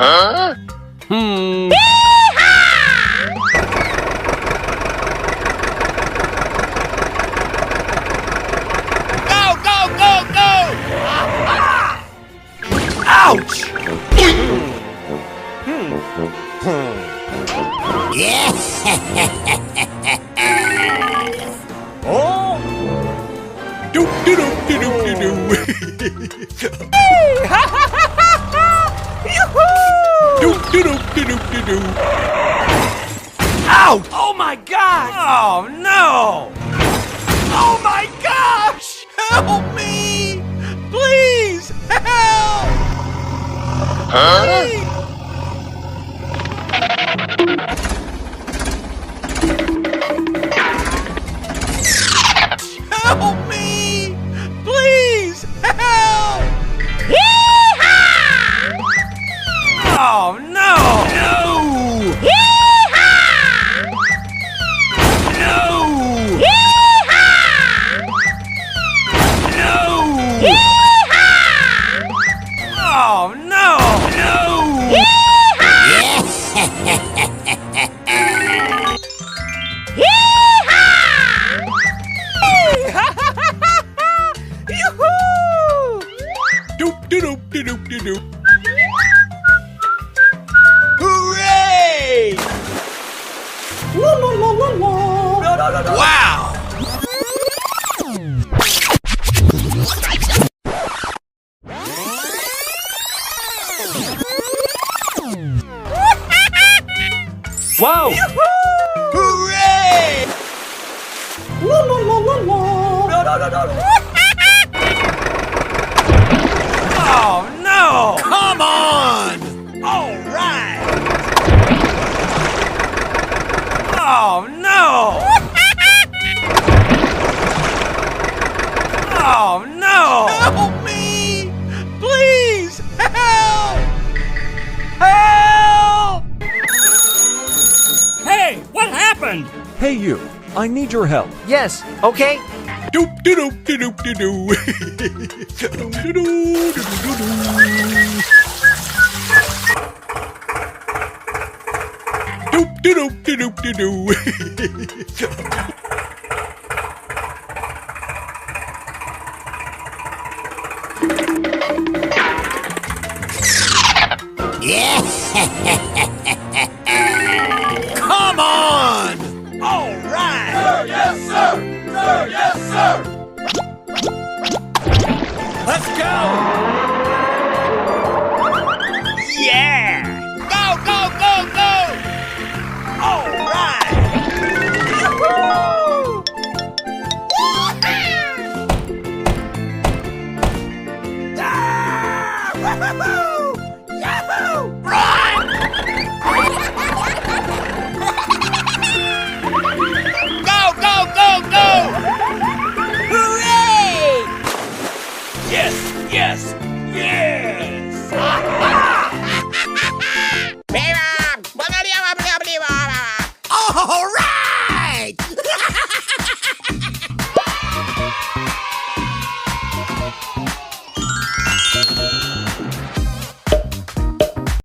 Huh? Go, go, go, go! Ouch! Oh! Do do do do do do do. Do do do do do do do. Ouch! Oh my gosh! Oh no! Oh my gosh! Help me! Please help! Huh? Help me! Please help! Oh no! No! No! No! Oh no! No! Doop doop doop doop doop doop. Hooray! Wow! Whoa! Hooray! Oh no! Come on! All right! Oh no! Oh no! Help me! Please help! Help! Hey, what happened? Hey you, I need your help. Yes, okay. Doop doop doop doop doop doop. Doop doop doop doop doop. Doop doop doop doop doop. Come on! All right! Sir, yes, sir! Sir, yes, sir! Let's go! Yeah! Go, go, go, go! All right! Yoo-hoo! Ah! Woo-hoo-hoo! Yahoo! Run! Go, go, go, go! Hooray! Yes, yes, yes! All right!